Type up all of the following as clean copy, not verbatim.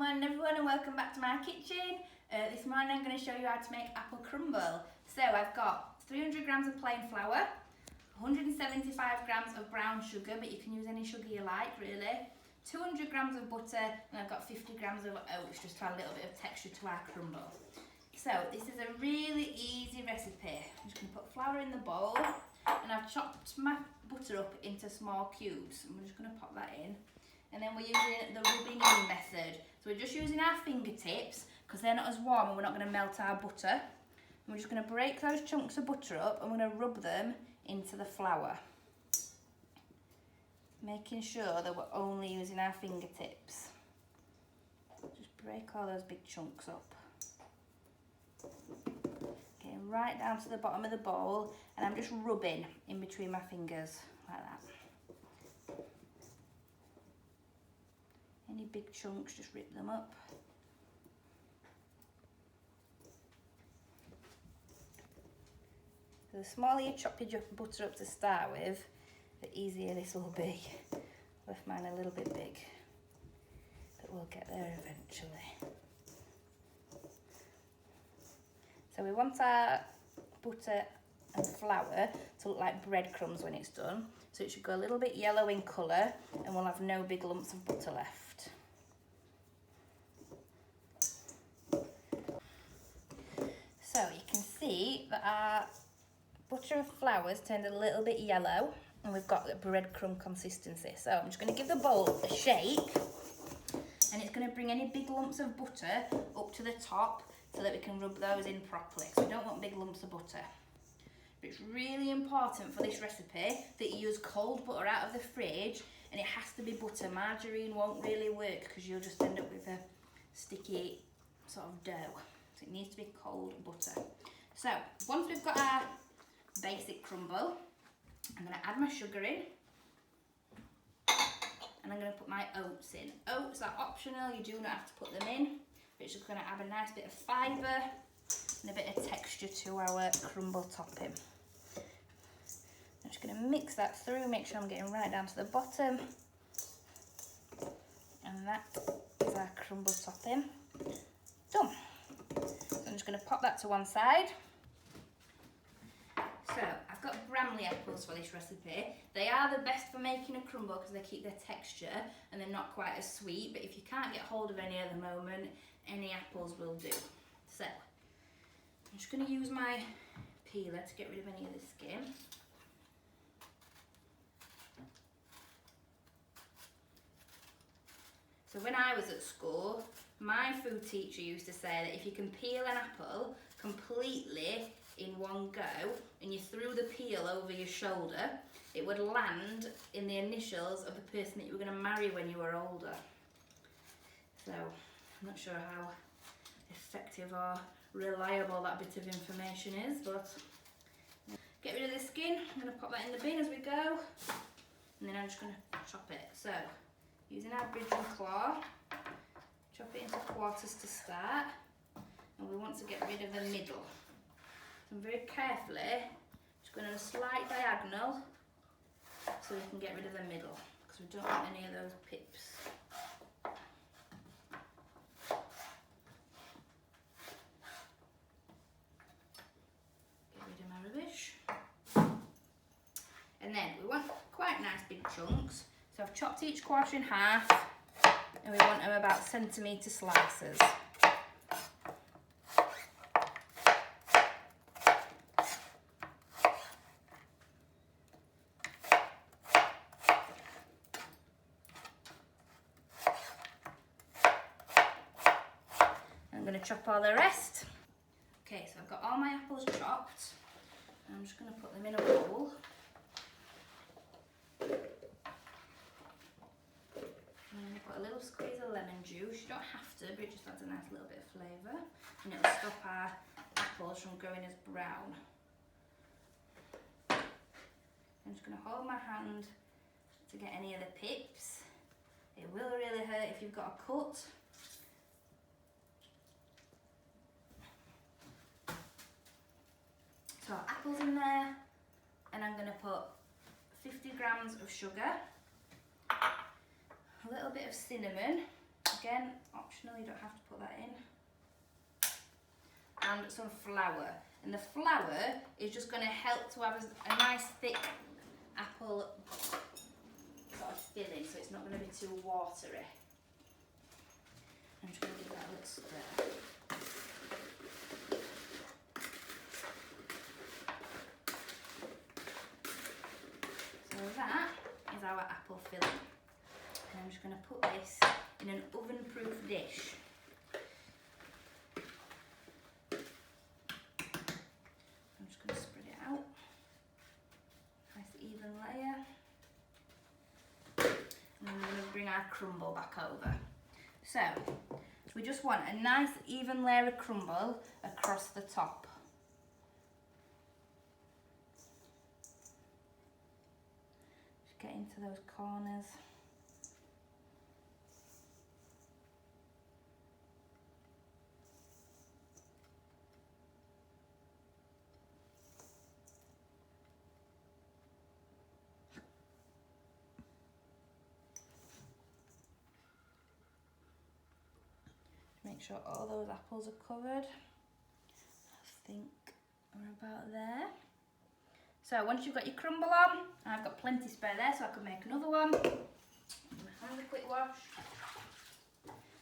morning everyone and welcome back to my kitchen. This morning I'm going to show you how to make apple crumble. So I've got 300 grams of plain flour, 175 grams of brown sugar, but you can use any sugar you like really, 200 grams of butter, and I've got 50 grams of oats just to add a little bit of texture to our crumble. So this is a really easy recipe. I'm just going to put flour in the bowl and I've chopped my butter up into small cubes. I'm just going to pop that in. And then we're using the rubbing in method. So we're just using our fingertips because they're not as warm and we're not going to melt our butter. And we're just going to break those chunks of butter up and we're going to rub them into the flour. Making sure that we're only using our fingertips. Just break all those big chunks up. Getting right down to the bottom of the bowl and I'm just rubbing in between my fingers like that. Any big chunks, just rip them up. So the smaller you chop your butter up to start with, the easier this will be. Left mine a little bit big, but we'll get there eventually. So we want our butter and flour to look like breadcrumbs when it's done. So it should go a little bit yellow in colour and we'll have no big lumps of butter left. So you can see that our butter and flour's turned a little bit yellow and we've got the breadcrumb consistency. So I'm just going to give the bowl a shake and it's going to bring any big lumps of butter up to the top so that we can rub those in properly. So we don't want big lumps of butter. But it's really important for this recipe that you use cold butter out of the fridge and it has to be butter. Margarine won't really work because you'll just end up with a sticky sort of dough. So it needs to be cold butter. So once we've got our basic crumble, I'm going to add my sugar in and I'm going to put my oats in. Oats are optional, you do not have to put them in, but it's just going to add a nice bit of fibre and a bit of texture to our crumble topping. I'm just going to mix that through, make sure I'm getting right down to the bottom. And that is our crumble topping done. So I'm just going to pop that to one side. So I've got Bramley apples for this recipe. They are the best for making a crumble because they keep their texture and they're not quite as sweet, but if you can't get hold of any at the moment, any apples will do. So I'm just going to use my peeler to get rid of any of the skin. So when I was at school, my food teacher used to say that if you can peel an apple completely in one go and you threw the peel over your shoulder, it would land in the initials of the person that you were going to marry when you were older. So I'm not sure how effective or reliable that bit of information is, but get rid of the skin. I'm going to pop that in the bin as we go and then I'm just going to chop it. So using our bridge and claw, chop it into quarters to start, and we want to get rid of the middle. So I'm very carefully just going on a slight diagonal so we can get rid of the middle because we don't want any of those pips. Get rid of my rubbish. And then we want quite nice big chunks. So I've chopped each quarter in half and we want them about centimetre slices. I'm going to chop all the rest. Okay, so I've got all my apples chopped. I'm just going to put them in a bowl. Put a little squeeze of lemon juice. You don't have to, but it just adds a nice little bit of flavour. And it'll stop our apples from going as brown. I'm just going to hold my hand to get any of the pips. It will really hurt if you've got a cut. So apples in there, and I'm going to put 50 grams of sugar, a little bit of cinnamon, Again, optional, you don't have to put that in. And some flour. And the flour is just going to help to have a nice thick apple sort of filling, so it's not going to be too watery. I'm just going to give that a little stir. So that is our apple filling. And I'm just going to put this in an oven-proof dish. I'm just going to spread it out. Nice even layer. And then we're going to bring our crumble back over. So we just want a nice even layer of crumble across the top. Just get into those corners. Make sure all those apples are covered. I think we're about there. So once you've got your crumble on, I've got plenty spare there so I can make another one. I'm going to have a quick wash.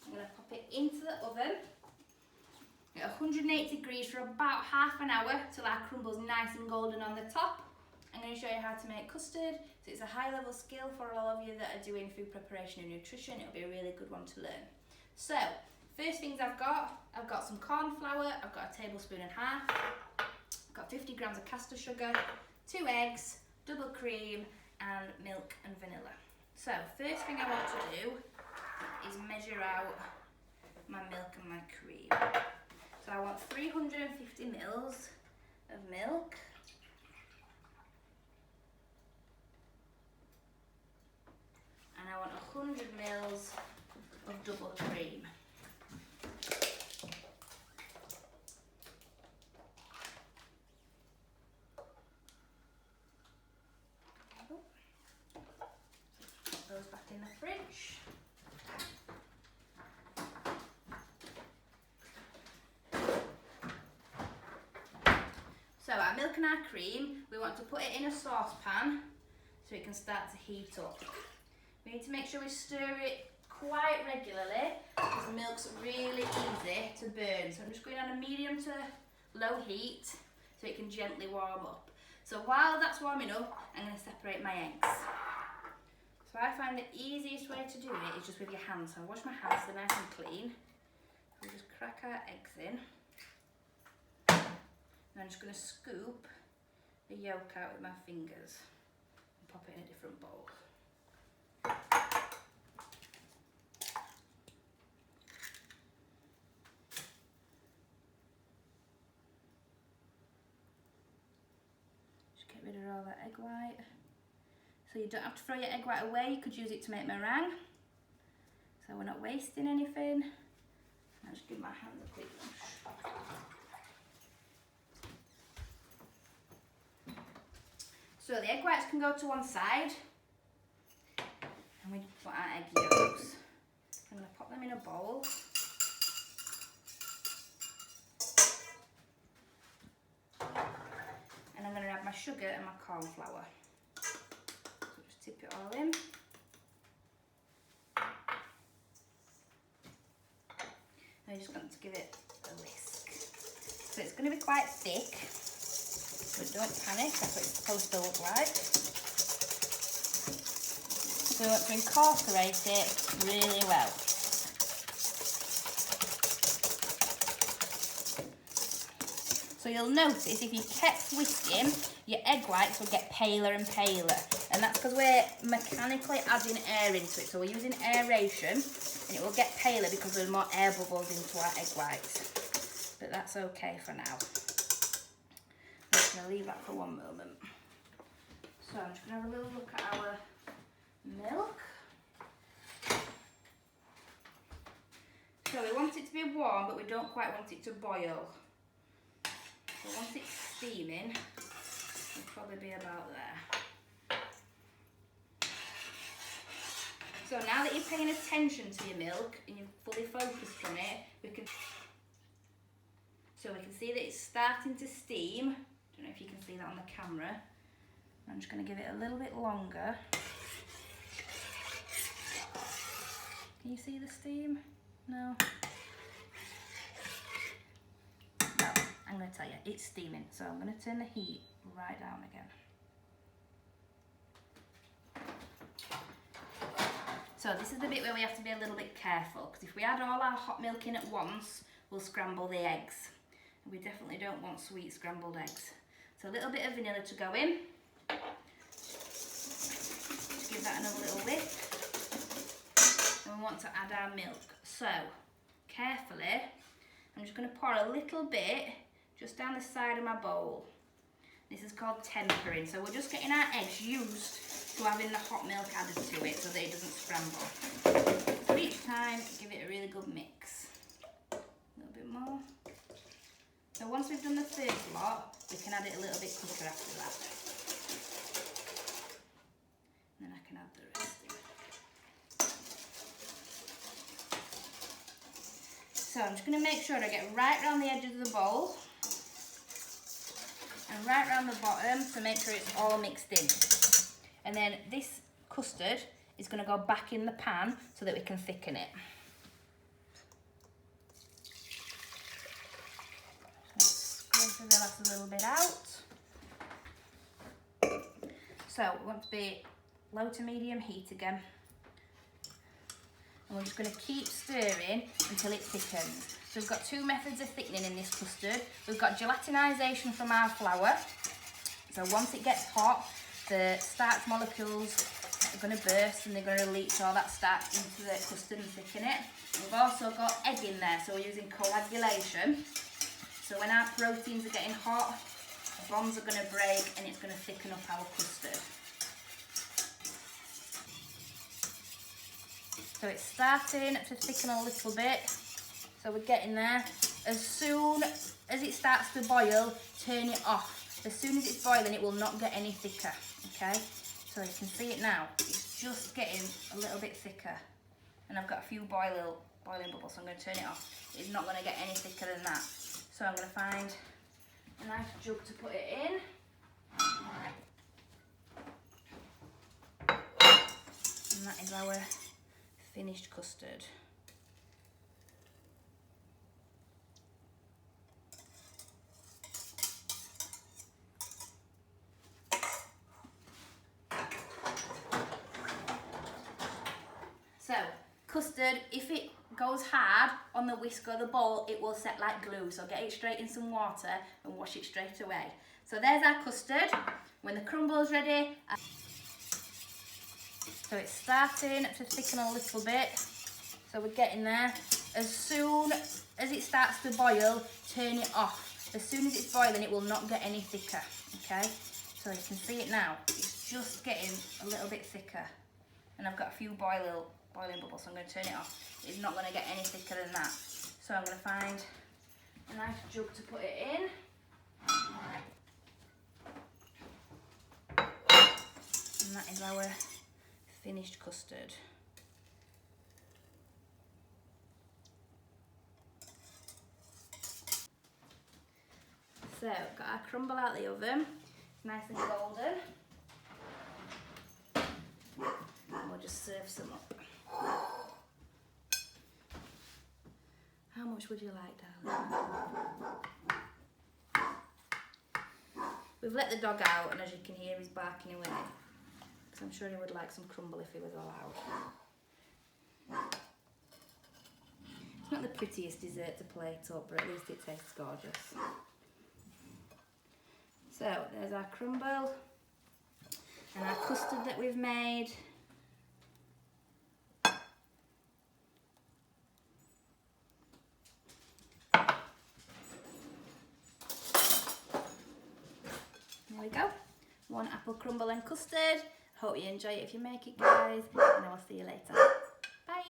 I'm going to pop it into the oven at 180 degrees for about half an hour till our crumble's nice and golden on the top. I'm going to show you how to make custard. So it's a high level skill for all of you that are doing food preparation and nutrition. It'll be a really good one to learn. So first things I've got some corn flour, I've got a tablespoon and a half, I've got 50 grams of caster sugar, 2 eggs, double cream and milk and vanilla. So first thing I want to do is measure out my milk and my cream. So I want 350 mils of milk, and I want 100 mils of double cream. Put those back in the fridge. So our milk and our cream, we want to put it in a saucepan so it can start to heat up. We need to make sure we stir it quite regularly because the milk's really easy to burn. So I'm just going on a medium to low heat so it can gently warm up. So while that's warming up, I'm going to separate my eggs. So I find the easiest way to do it is just with your hands. So I wash my hands so they're nice and clean. We'll just crack our eggs in. And I'm just going to scoop the yolk out with my fingers and pop it in a different bowl. Just get rid of all that egg white. So you don't have to throw your egg white away, you could use it to make meringue. So we're not wasting anything. I'll just give my hands a quick wash. So the egg whites can go to one side, and we put our egg yolks. I'm going to pop them in a bowl. And I'm going to add my sugar and my corn flour. So just tip it all in. I'm just going to give it a whisk. So it's going to be quite thick. But don't panic, that's what it's supposed to look like. So we want to incorporate it really well. So you'll notice if you kept whisking, your egg whites will get paler and paler. And that's because we're mechanically adding air into it. So we're using aeration, and it will get paler because there's more air bubbles into our egg whites. But that's okay for now. I'm just going to leave that for one moment. So I'm just going to have a little look at our milk. So we want it to be warm, but we don't quite want it to boil. So once it's steaming, it'll probably be about there. So now that you're paying attention to your milk and you're fully focused on it, we can see that it's starting to steam. Don't know if you can see that on the camera. I'm just going to give it a little bit longer. Can you see the steam? No? Well, I'm going to tell you, it's steaming, so I'm going to turn the heat right down again. So this is the bit where we have to be a little bit careful, because if we add all our hot milk in at once, we'll scramble the eggs. And we definitely don't want sweet scrambled eggs. So a little bit of vanilla to go in. Just give that another little whisk. And we want to add our milk. So, carefully, I'm just going to pour a little bit just down the side of my bowl. This is called tempering. So we're just getting our eggs used to having the hot milk added to it so that it doesn't scramble. But each time, give it a really good mix. A little bit more. So once we've done the first lot, we can add it a little bit quicker after that. And then I can add the rest in. So I'm just going to make sure I get right around the edges of the bowl and right around the bottom to make sure it's all mixed in. And then this custard is going to go back in the pan so that we can thicken it. Squeeze the last little bit out. So we want to be low to medium heat again. And we're just going to keep stirring until it thickens. So we've got two methods of thickening in this custard. We've got gelatinisation from our flour. So once it gets hot, the starch molecules are going to burst and they're going to leach all that starch into the custard and thicken it. And we've also got egg in there, so we're using coagulation. So when our proteins are getting hot, the bonds are going to break and it's going to thicken up our custard. So it's starting to thicken a little bit. So we're getting there. As soon as it starts to boil, turn it off. As soon as it's boiling, it will not get any thicker, okay? So you can see it now. It's just getting a little bit thicker. And I've got a few boiling bubbles, so I'm going to turn it off. It's not going to get any thicker than that. So I'm going to find a nice jug to put it in. And that is our finished custard. So, custard, if it goes hard on the whisk or the bowl, it will set like glue. So get it straight in some water and wash it straight away. So there's our custard. When the crumble is ready, so it's starting to thicken a little bit. So we're getting there. As soon as it starts to boil, turn it off. As soon as it's boiling, it will not get any thicker, okay? So you can see it now. It's just getting a little bit thicker. And I've got a few boiling bubbles, so I'm going to turn it off. It's not going to get any thicker than that. So I'm going to find a nice jug to put it in. And that is our finished custard. So, got our crumble out the oven. It's nice and golden. And we'll just serve some up. How much would you like, darling? We've let the dog out, and as you can hear, he's barking away. Because I'm sure he would like some crumble if he was allowed. It's not the prettiest dessert to plate up, but at least it tastes gorgeous. So, there's our crumble and our custard that we've made. There we go. One apple crumble and custard. Hope you enjoy it if you make it, guys, and I will see you later.